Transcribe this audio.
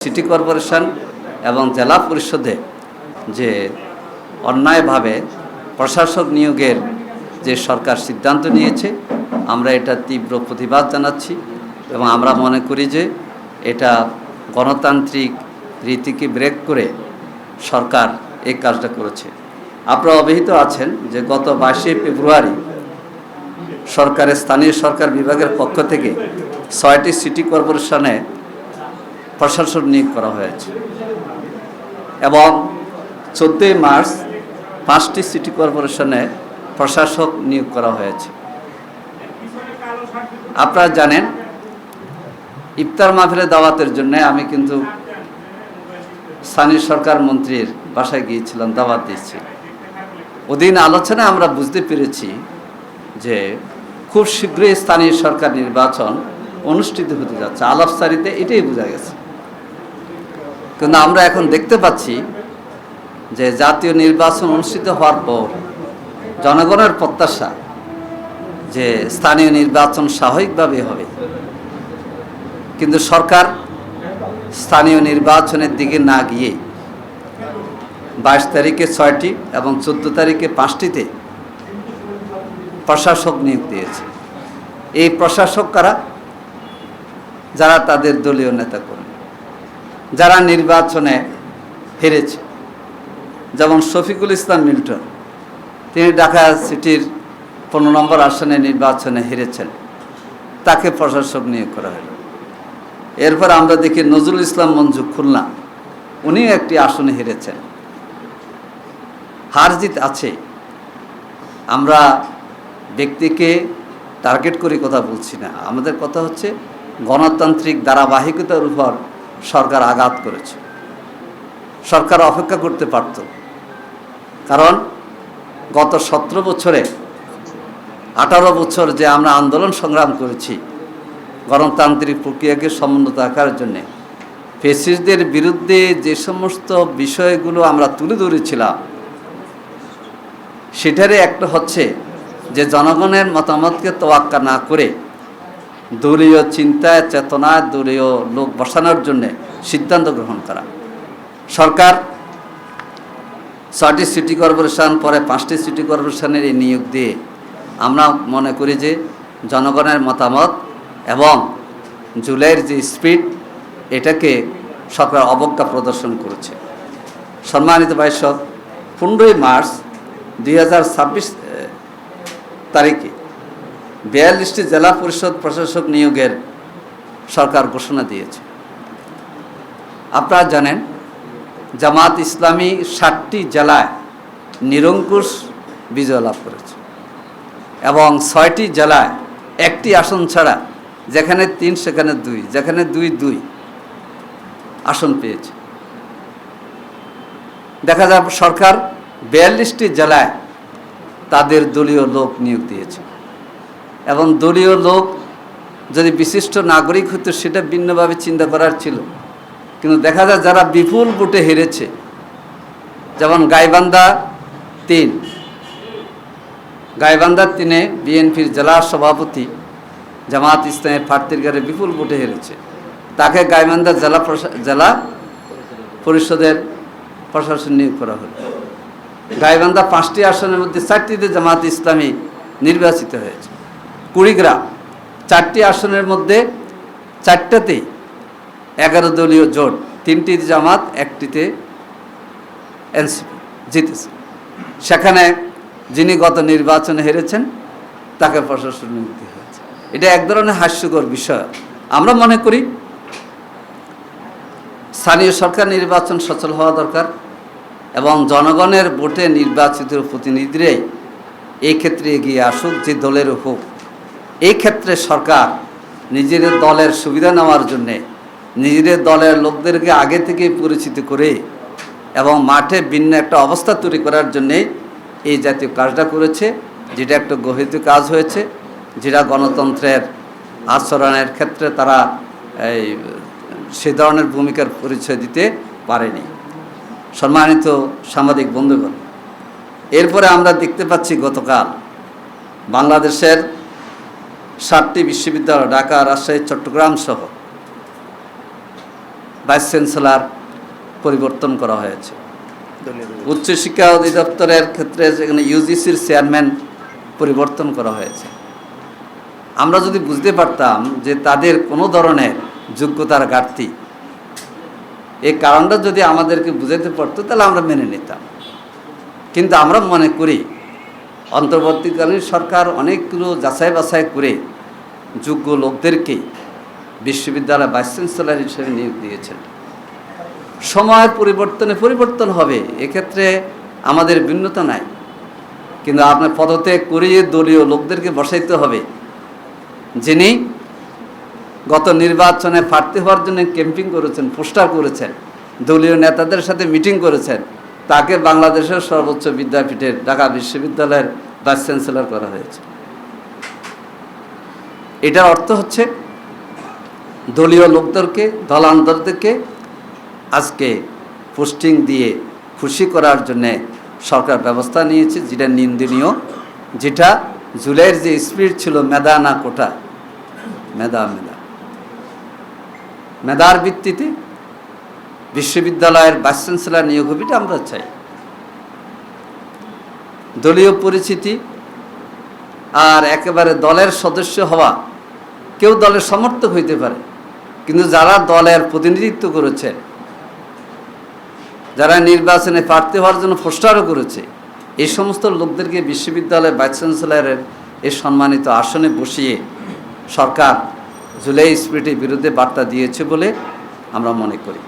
City corporation এবং জেলা পরিষদে যে অন্যায়ভাবে প্রশাসক নিয়োগের যে সরকার সিদ্ধান্ত নিয়েছে, আমরা এটা তীব্র প্রতিবাদ জানাচ্ছি এবং আমরা মনে করি যে এটা গণতান্ত্রিক রীতিকে ব্রেক করে সরকার এই কাজটা করেছে। আপনারা অবহিত আছেন যে গত 22 ফেব্রুয়ারি সরকারের স্থানীয় সরকার বিভাগের পক্ষ থেকে 6টি সিটি কর্পোরেশনে প্রশাসক নিয়োগ করা হয়েছে এবং 14 মার্চ 5টি সিটি কর্পোরেশনে প্রশাসক নিয়োগ করা হয়েছে। আপনারা জানেন, ইফতার মাহফিলে দাওয়াতের জন্য আমি কিন্তু স্থানীয় সরকার মন্ত্রীর বাসায় গিয়েছিলাম, দাওয়াত দিয়েছি। ওদিন আলোচনায় আমরা বুঝতে পেরেছি যে খুব শীঘ্রই স্থানীয় সরকার নির্বাচন অনুষ্ঠিত হতে যাচ্ছে। আলাপসারিতে এটাই বোঝা গেছে। কিন্তু আমরা এখন দেখতে পাচ্ছি যে জাতীয় নির্বাচন অনুষ্ঠিত হওয়ার পর জনগণের প্রত্যাশা যে স্থানীয় নির্বাচন স্বাভাবিকভাবে হবে, কিন্তু সরকার স্থানীয় নির্বাচনের দিকে না গিয়ে 22 তারিখে 6টি এবং 14 তারিখে 5টিতে প্রশাসক নিয়োগ দিয়েছে। এই প্রশাসক কারা? যারা তাদের দলীয় নেতাকর্মী, যারা নির্বাচনে হেরেছে। যেমন শফিকুল ইসলাম মিল্টন, তিনি ঢাকা সিটির 15 নম্বর আসনে নির্বাচনে হেরেছেন, তাকে প্রশাসক নিয়োগ করা হলো। এরপর আমরা দেখি নজরুল ইসলাম মঞ্জু খুলনা, উনিও একটি আসনে হেরেছেন। হার জিত আছে, আমরা ব্যক্তিকে টার্গেট করে কথা বলছি না। আমাদের কথা হচ্ছে গণতান্ত্রিক ধারাবাহিকতার উপর সরকার আঘাত করেছে। সরকার অপেক্ষা করতে পারত, কারণ গত 17 বছরে 18 বছর যে আমরা আন্দোলন সংগ্রাম করেছি গণতান্ত্রিক প্রক্রিয়াকে সমুন্নত রাখার জন্যে, ফ্যাসিস্টদের বিরুদ্ধে যে সমস্ত বিষয়গুলো আমরা তুলে ধরেছিলাম, সেটারই একটা হচ্ছে যে জনগণের মতামতকে তোয়াক্কা না করে দলীয় চিন্তায় চেতনায় দলীয় লোক বসানোর জন্যে সিদ্ধান্ত গ্রহণ করা। সরকার 6টি সিটি কর্পোরেশন, পরে 5টি সিটি কর্পোরেশনের এই নিয়োগ দিয়ে আমরা মনে করি যে জনগণের মতামত এবং জুলাইয়ের যে স্পিড, এটাকে সরকার অবজ্ঞা প্রদর্শন করেছে। সম্মানিত ভাইসব, 15 মার্চ 2026 তারিখে 42টি জেলা পরিষদ প্রশাসক নিয়োগের সরকার ঘোষণা দিয়েছে। আপনারা জানেন, জামাত ইসলামী 60টি জেলায় নিরঙ্কুশ বিজয় লাভ করেছে এবং 6টি জেলায় একটি আসন ছাড়া, যেখানে 3 সেখানে 2, যেখানে 2 আসন পেয়েছে। দেখা যায় সরকার 42টি জেলায় তাদের দলীয় লোক নিয়োগ দিয়েছে এবং দলীয় লোক যদি বিশিষ্ট নাগরিক হতো সেটা ভিন্নভাবে চিন্তা করার ছিল। কিন্তু দেখা যায় যারা বিপুল ভোটে হেরেছে, যেমন গাইবান্ধা 3-এ বিএনপির জেলা সভাপতি জামাত ইসলামের প্রার্থীর গাড়ি বিপুল ভোটে হেরেছে, তাকে গাইবান্ধা জেলা পরিষদের প্রশাসন নিয়োগ করা হলো। গাইবান্ধা 5টি আসনের মধ্যে 4টিতে জামাত ইসলামী নির্বাচিত হয়েছে। কুড়িগ্রাম 4টি আসনের মধ্যে 4টাতেই 11 দলীয় জোট, 3টি জামাত, 1টিতে এনসিপি জিতেছে। সেখানে যিনি গত নির্বাচনে হেরেছেন তাকে প্রশাসন নিয়োগ হয়েছে। এটা এক ধরনের হাস্যকর বিষয়। আমরা মনে করি স্থানীয় সরকার নির্বাচন সচল হওয়া দরকার এবং জনগণের ভোটে নির্বাচিত প্রতিনিধিরাই এই ক্ষেত্রে এগিয়ে আসুক, যে দলের হোক। এই ক্ষেত্রে সরকার নিজেদের দলের সুবিধা নেওয়ার জন্যে নিজেদের দলের লোকদেরকে আগে থেকে পরিচিত করে এবং মাঠে ভিন্ন একটা অবস্থা তৈরি করার জন্যে এই জাতীয় কাজটা করেছে, যেটা একটা গহিত কাজ হয়েছে, যেটা গণতন্ত্রের আচরণের ক্ষেত্রে তারা সে ধরনের ভূমিকার পরিচয় দিতে পারেনি। সম্মানিত সাংবাদিক বন্ধুগণ, এরপরে আমরা দেখতে পাচ্ছি গতকাল বাংলাদেশের 7টি বিশ্ববিদ্যালয়, ঢাকা, রাজশাহী, চট্টগ্রাম সহ ভাইস চ্যান্সেলর পরিবর্তন করা হয়েছে। উচ্চশিক্ষা অধিদপ্তরের ক্ষেত্রে যেখানে ইউজিসির চেয়ারম্যান পরিবর্তন করা হয়েছে। আমরা যদি বুঝতে পারতাম যে তাদের কোনো ধরনের যোগ্যতার ঘাটতি, এই কারণটা যদি আমাদেরকে বুঝাতে পারতো তাহলে আমরা মেনে নিতাম। কিন্তু আমরা মনে করি অন্তর্বর্তীকালীন সরকার অনেকগুলো যাচাই বাছাই করে যোগ্য লোকদেরকে বিশ্ববিদ্যালয় ভাইস চ্যান্সেলর হিসেবে নিয়োগ দিয়েছেন। সময়ের পরিবর্তনে পরিবর্তন হবে, এক্ষেত্রে আমাদের ভিন্নতা নাই। কিন্তু আপনার পদত্যাগ করিয়ে দলীয় লোকদেরকে বসাইতে হবে, যিনি গত নির্বাচনে প্রার্থী হওয়ার জন্য ক্যাম্পিং করেছেন, পোস্টার করেছেন, দলীয় নেতাদের সাথে মিটিং করেছেন, তাকে বাংলাদেশের সর্বোচ্চ বিদ্যাপীঠের ঢাকা বিশ্ববিদ্যালয়ের ভাইস চ্যান্সেলর করা হয়েছে। এটার অর্থ হচ্ছে দলীয় লোকদেরকে, দলান্তরদেরকে আজকে পোস্টিং দিয়ে খুশি করার জন্যে সরকার ব্যবস্থা নিয়েছে, যেটা নিন্দনীয়। যেটা জুলাইয়ের যে স্পিরিট ছিল, মেধা না কোটা, মেধা মেধা মেধার ভিত্তিতে বিশ্ববিদ্যালয়ের ভাইস চ্যান্সেলর নিয়োগ হবে, এটা আমরা চাই। দলীয় পরিচিতি আর একেবারে দলের সদস্য হওয়া, কেউ দলের সমর্থক হইতে পারে, কিন্তু যারা দলের প্রতিনিধিত্ব করেছে, যারা নির্বাচনে প্রার্থী হওয়ার জন্য পোস্টারও করেছে, এই সমস্ত লোকদেরকে বিশ্ববিদ্যালয়ের ভাইস চ্যান্সেলরের এই সম্মানিত আসনে বসিয়ে সরকার জুলাই স্পিরিটের বিরুদ্ধে বার্তা দিয়েছে বলে আমরা মনে করি।